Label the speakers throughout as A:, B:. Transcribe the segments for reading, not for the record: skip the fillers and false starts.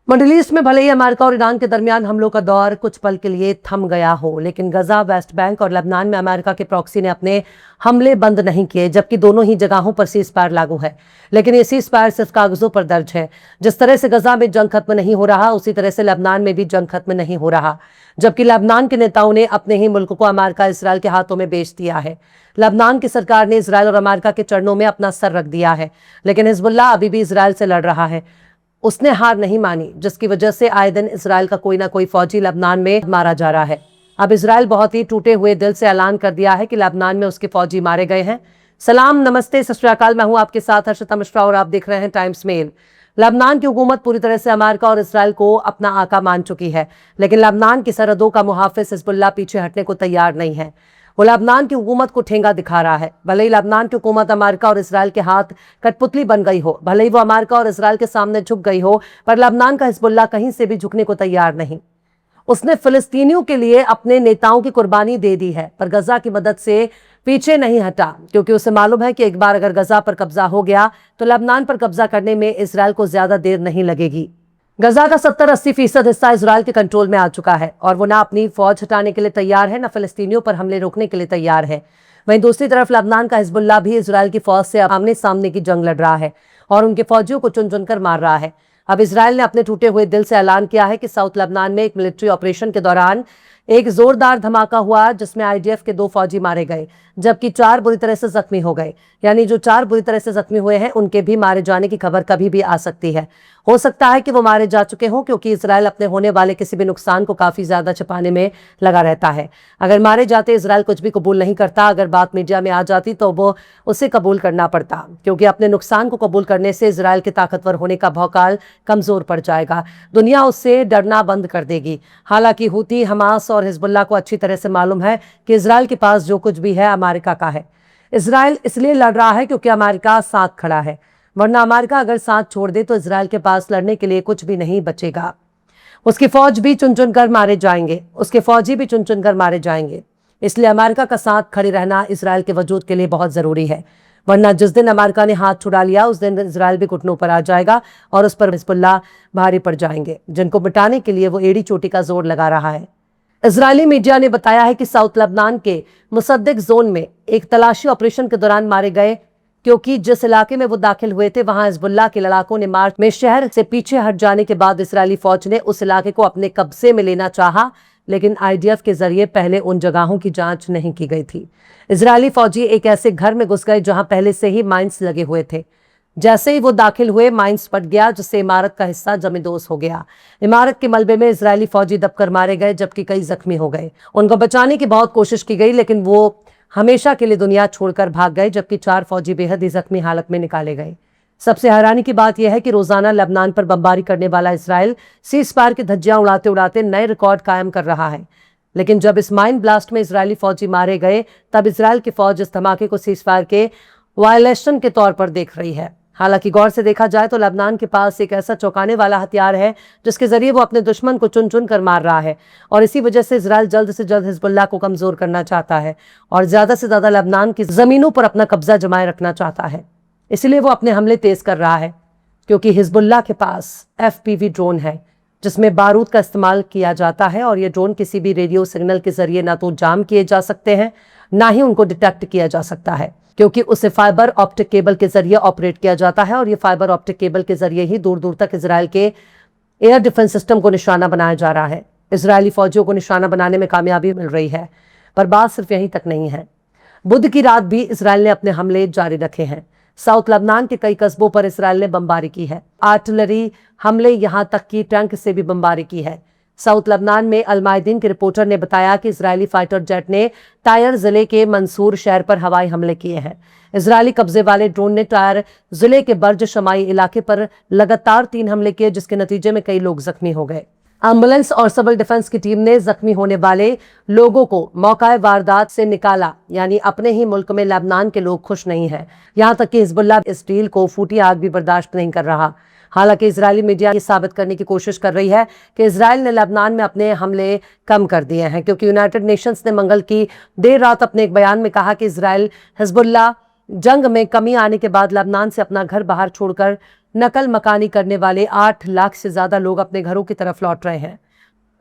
A: Middle east में भले ही America और ईरान के दरमियान हमलों का दौर कुछ पल के लिए थम गया हो, लेकिन गजा, वेस्ट बैंक और लेबनान में अमेरिका के प्रॉक्सी ने अपने हमले बंद नहीं किए, जबकि दोनों ही जगहों पर सीज फायर लागू है। लेकिन ये सीज फायर सिर्फ कागजों पर दर्ज है। जिस तरह से गजा में जंग खत्म नहीं हो रहा, उसी तरह से लेबनान में भी जंग खत्म नहीं हो रहा, जबकि लेबनान के नेताओं ने अपने ही मुल्क को अमेरिका, इसराइल के हाथों में बेच दिया है। लेबनान की सरकार ने इसराइल और अमेरिका के चरणों में अपना सर रख दिया है, लेकिन हिजबुल्लाह अभी भी इसराइल से लड़ रहा है। उसने हार नहीं मानी, जिसकी वजह से आए दिन इसराइल का कोई ना कोई फौजी लेबनान में मारा जा रहा है। अब इसराइल बहुत ही टूटे हुए दिल से ऐलान कर दिया है कि लेबनान में उसके फौजी मारे गए हैं। सलाम, नमस्ते, सत श्री अकाल। मैं हूं आपके साथ हर्षिता मिश्रा और आप देख रहे हैं टाइम्स मेल। लेबनान की हुकूमत पूरी तरह से अमेरिका और इसराइल को अपना आका मान चुकी है, लेकिन लेबनान की सरहदों का मुहाफिज हिजबुल्लाह पीछे हटने को तैयार नहीं है। वो लेबनान की हुकूमत को ठेंगा दिखा रहा है। भले ही लेबनान की हुकूमत अमेरिका और इसराइल के हाथ कठपुतली बन गई हो, भले ही वो अमेरिका और इसराइल के सामने झुक गई हो, पर लेबनान का हिजबुल्लाह कहीं से भी झुकने को तैयार नहीं। उसने फिलिस्तीनियों के लिए अपने नेताओं की कुर्बानी दे दी है, पर गजा की मदद से पीछे नहीं हटा, क्योंकि उसे मालूम है कि एक बार अगर गजा पर कब्जा हो गया तो लेबनान पर कब्जा करने में इसराइल को ज्यादा देर नहीं लगेगी। गजा का 70-80% हिस्सा इसराइल के कंट्रोल में आ चुका है और वो ना अपनी फौज हटाने के लिए तैयार है, ना फिलिस्तीनियों पर हमले रोकने के लिए तैयार है। वहीं दूसरी तरफ लेबनान का हिजबुल्लाह भी इसराइल की फौज से आमने सामने की जंग लड़ रहा है और उनके फौजियों को चुन चुनकर मार रहा है। अब इसराइल ने अपने टूटे हुए दिल से ऐलान किया है कि साउथ लेबनान में एक मिलिट्री ऑपरेशन के दौरान एक जोरदार धमाका हुआ, जिसमें आईडीएफ के 2 फौजी मारे गए, जबकि 4 बुरी तरह से जख्मी हो गए। यानी जो 4 बुरी तरह से जख्मी हुए हैं, उनके भी मारे जाने की खबर कभी भी आ सकती है। हो सकता है कि वो मारे जा चुके हों, क्योंकि इसराइल अपने होने वाले किसी भी नुकसान को काफी ज्यादा छिपाने में लगा रहता है। अगर मारे जाते इसराइल कुछ भी कबूल नहीं करता, अगर बात मीडिया में आ जाती तो वो उसे कबूल करना पड़ता, क्योंकि अपने नुकसान को कबूल करने से इसराइल के ताकतवर होने का भौकाल कमजोर पड़ जाएगा। दुनिया उससे डरना बंद कर देगी। हालांकि हूती, हमास और हिजबुल्लाह को अच्छी तरह से मालूम है कि इसराइल के पास जो कुछ भी है अमेरिका का है। इसराइल इसलिए लड़ रहा है क्योंकि अमेरिका साथ खड़ा है, वरना अमेरिका अगर साथ छोड़ दे तो इसराइल के पास लड़ने के लिए कुछ भी नहीं बचेगा। उसकी फौज भी चुन चुन कर मारे जाएंगे, उसके फौजी भी चुन चुन कर मारे जाएंगे। इसलिए अमेरिका का साथ खड़े रहना इसराइल के वजूद के लिए बहुत जरूरी है, वरना जिस दिन अमेरिका ने हाथ छुड़ा लिया उस दिन इसराइल भी घुटनों पर आ जाएगा और उस पर हिजबुल्लाह भारी पड़ जाएंगे, जिनको मिटाने के लिए वो एड़ी चोटी का जोर लगा रहा है। इजरायली मीडिया ने बताया है कि साउथ लेबनान के मुसद्दिक जोन में एक तलाशी ऑपरेशन के दौरान मारे गए, क्योंकि जिस इलाके में वो दाखिल हुए थे वहां हिजबुल्लाह के लड़ाकों ने मार्च में शहर से पीछे हट जाने के बाद इसराइली फौज ने उस इलाके को अपने कब्जे में लेना चाहा, लेकिन आईडीएफ के जरिए पहले उन जगहों की जांच नहीं की गई थी। इजरायली फौजी एक ऐसे घर में घुस गए जहां पहले से ही माइंस लगे हुए थे। जैसे ही वो दाखिल हुए, माइंस फट गया, जिससे इमारत का हिस्सा जमींदोज हो गया। इमारत के मलबे में इजरायली फौजी दबकर मारे गए, जबकि कई जख्मी हो गए। उनको बचाने की बहुत कोशिश की गई, लेकिन वो हमेशा के लिए दुनिया छोड़कर भाग गए, जबकि 4 फौजी बेहद ही जख्मी हालत में निकाले गए। सबसे हैरानी की बात यह है कि रोजाना लेबनान पर बमबारी करने वाला इसराइल सीज फायर की धज्जियां उड़ाते उड़ाते नए रिकॉर्ड कायम कर रहा है। लेकिन जब इस माइन ब्लास्ट में इजरायली फौजी मारे गए, तब इसराइल की फौज इस धमाके को सीज फायर के वायलेशन के तौर पर देख रही है। हालांकि गौर से देखा जाए तो लेबनान के पास एक ऐसा चौंकाने वाला हथियार है जिसके जरिए वो अपने दुश्मन को चुन चुन कर मार रहा है, और इसी वजह से इजराइल जल्द से जल्द हिजबुल्लाह को कमजोर करना चाहता है और ज्यादा से ज्यादा लेबनान की जमीनों पर अपना कब्जा जमाए रखना चाहता है। इसलिए वो अपने हमले तेज कर रहा है, क्योंकि हिजबुल्लाह के पास FPV ड्रोन है जिसमें बारूद का इस्तेमाल किया जाता है, और ये ड्रोन किसी भी रेडियो सिग्नल के जरिए ना तो जाम किए जा सकते हैं, ना ही उनको डिटेक्ट किया जा सकता है, क्योंकि उसे फाइबर ऑप्टिक केबल के जरिए ऑपरेट किया जाता है, और ये फाइबर ऑप्टिक केबल के जरिए ही दूर दूर तक इसराइल के एयर डिफेंस सिस्टम को निशाना बनाया जा रहा है। इसराइली फौजियों को निशाना बनाने में कामयाबी मिल रही है, पर बात सिर्फ यहीं तक नहीं है। बुध की रात भी इसराइल ने अपने हमले जारी रखे हैं। साउथ लेबनान के कई कस्बों पर इसराइल ने बमबारी की है। आर्टिलरी हमले, यहां तक कि टैंक से भी बमबारी की है। साउथ लेबनान में अल-मायदीन के रिपोर्टर ने बताया कि इजरायली फाइटर जेट ने टायर जिले के मंसूर शहर पर हवाई हमले किए हैं। इजरायली कब्जे वाले ड्रोन ने टायर जिले के बर्ज शमाई इलाके पर लगातार 3 हमले किए, जिसके नतीजे में कई लोग जख्मी हो गए। एम्बुलेंस और सिविल डिफेंस की टीम ने जख्मी होने वाले लोगों को मौका वारदात से निकाला। यानी अपने ही मुल्क में लेबनान के लोग खुश नहीं हैं, यहां तक कि हिजबुल्लाह इस डील को फूटी आग भी बर्दाश्त नहीं कर रहा। हालांकि इजरायली मीडिया ये साबित करने की कोशिश कर रही है कि इजराइल ने लेबनान में अपने हमले कम कर दिए हैं, क्योंकि यूनाइटेड नेशंस ने मंगल की देर रात अपने एक बयान में कहा कि इजराइल हिजबुल्लाह जंग में कमी आने के बाद लेबनान से अपना घर बाहर छोड़कर नकल मकानी करने वाले 8 लाख से ज्यादा लोग अपने घरों की तरफ लौट रहे हैं।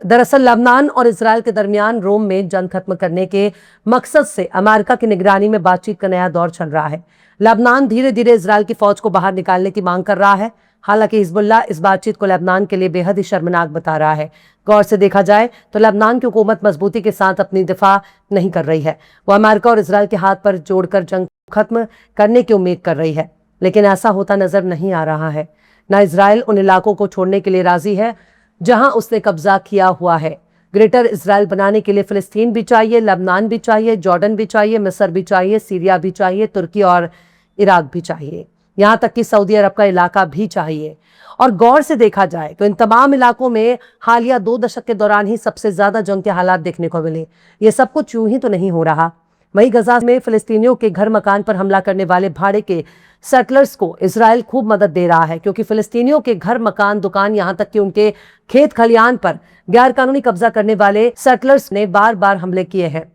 A: दरअसल लेबनान और इजराइल के दरमियान रोम में जंग खत्म करने के मकसद से अमेरिका की निगरानी में बातचीत का नया दौर चल रहा है। लेबनान धीरे धीरे इजराइल की फौज को बाहर निकालने की मांग कर रहा है। हालांकि हिजबुल्लाह इस बातचीत को लेबनान के लिए बेहद ही शर्मनाक बता रहा है। गौर से देखा जाए तो लेबनान की हुकूमत मजबूती के साथ अपनी दिफा नहीं कर रही है। वो अमेरिका और इजराइल के हाथ पर जोड़कर जंग खत्म करने की उम्मीद कर रही है, लेकिन ऐसा होता नजर नहीं आ रहा है। न इजराइल उन इलाकों को छोड़ने के लिए राजी है जहां उसने कब्जा किया हुआ है। ग्रेटर इजराइल बनाने के लिए फिलिस्तीन भी चाहिए, लेबनान भी चाहिए, जॉर्डन भी चाहिए, मिस्र भी चाहिए, सीरिया भी चाहिए, तुर्की और इराक भी चाहिए, यहां तक कि सऊदी अरब का इलाका भी चाहिए। और गौर से देखा जाए तो इन तमाम इलाकों में हालिया 2 दशक के दौरान ही सबसे ज्यादा जंग के हालात देखने को मिले। ये सब कुछ यूं ही तो नहीं हो रहा। वहीं गजा में फिलिस्तीनियों के घर मकान पर हमला करने वाले भाड़े के सेटलर्स को इजराइल खूब मदद दे रहा है, क्योंकि फिलिस्तीनियों के घर मकान दुकान यहां तक कि उनके खेत खलियान पर गैरकानूनी कब्जा करने वाले सेटलर्स ने बार बार हमले किए हैं,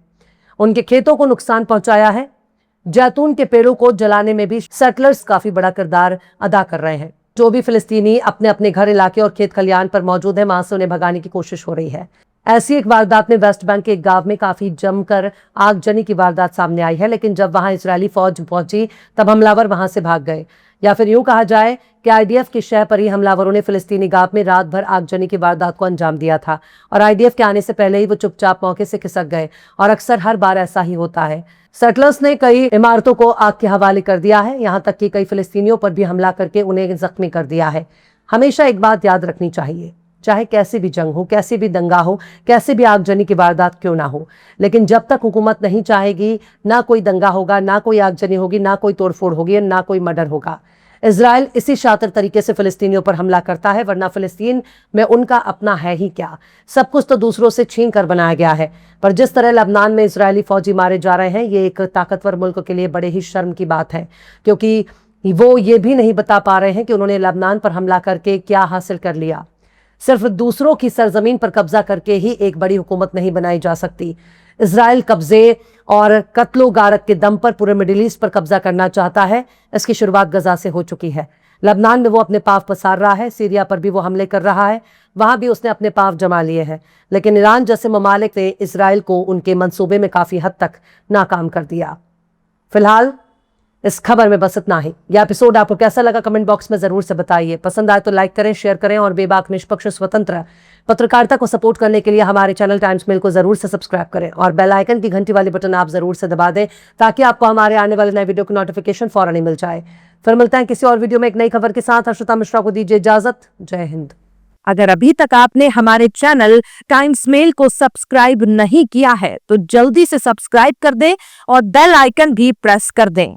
A: उनके खेतों को नुकसान पहुंचाया है। जैतून के पेड़ों को जलाने में भी सेटलर्स काफी बड़ा किरदार अदा कर रहे हैं। जो भी फिलिस्तीनी अपने अपने घर, इलाके और खेत खलियान पर मौजूद है, वहां से उन्हें भगाने की कोशिश हो रही है। ऐसी एक वारदात में वेस्ट बैंक के एक गांव में काफी जमकर आगजनी की वारदात सामने आई है, लेकिन जब वहां इजरायली फौज पहुंची तब हमलावर वहां से भाग गए। या फिर यूं कहा जाए कि आईडीएफ की शह पर ही हमलावरों ने फिलिस्तीनी गांव में रात भर आगजनी की वारदात को अंजाम दिया था और आईडीएफ के आने से पहले ही वो चुपचाप मौके से खिसक गए। और अक्सर हर बार ऐसा ही होता है। सेटलर्स ने कई इमारतों को आग के हवाले कर दिया है, यहां तक कि कई फिलिस्तीनियों पर भी हमला करके उन्हें जख्मी कर दिया है। हमेशा एक बात याद रखनी चाहिए, चाहे कैसी भी जंग हो, कैसी भी दंगा हो, कैसी भी आगजनी की वारदात क्यों ना हो, लेकिन जब तक हुकूमत नहीं चाहेगी, ना कोई दंगा होगा, ना कोई आगजनी होगी, ना कोई तोड़फोड़ होगी, ना कोई मर्डर होगा। इजराइल इसी शातिर तरीके से फिलिस्तीनियों पर हमला करता है, वरना फिलिस्तीन में उनका अपना है ही क्या। सब कुछ तो दूसरों से छीन कर बनाया गया है। पर जिस तरह लेबनान में इजरायली फौजी मारे जा रहे हैं, ये एक ताकतवर मुल्क के लिए बड़े ही शर्म की बात है, क्योंकि वो ये भी नहीं बता पा रहे हैं कि उन्होंने लेबनान पर हमला करके क्या हासिल कर लिया। सिर्फ दूसरों की सरजमीन पर कब्जा करके ही एक बड़ी हुकूमत नहीं बनाई जा सकती। इजराइल कब्जे और कत्लो गारत के दम पर पूरे मिडिल ईस्ट पर कब्जा करना चाहता है। इसकी शुरुआत गजा से हो चुकी है। लेबनान में वो अपने पांव पसार रहा है, सीरिया पर भी वो हमले कर रहा है, वहां भी उसने अपने पांव जमा लिए हैं। लेकिन ईरान जैसे ममालिक ने इजराइल को उनके मंसूबे में काफी हद तक नाकाम कर दिया। फिलहाल इस खबर में बस इतना ही। यह एपिसोड आपको कैसा लगा कमेंट बॉक्स में जरूर से बताइए। पसंद आए तो लाइक करें, शेयर करें और बेबाक निष्पक्ष स्वतंत्र पत्रकारिता को सपोर्ट करने के लिए हमारे चैनल टाइम्स मेल को जरूर से सब्सक्राइब करें और बेल आइकन की घंटी वाली बटन आप जरूर से दबा दें, ताकि आपको हमारे आने वाले नए वीडियो की नोटिफिकेशन फौरन ही मिल जाए। फिर मिलते हैं किसी और वीडियो में एक नई खबर के साथ। हर्षिता मिश्रा को दीजिए इजाजत। जय हिंद।
B: अगर अभी तक आपने हमारे चैनल टाइम्स मेल को सब्सक्राइब नहीं किया है तो जल्दी से सब्सक्राइब कर दें और बेल आइकन भी प्रेस कर दें।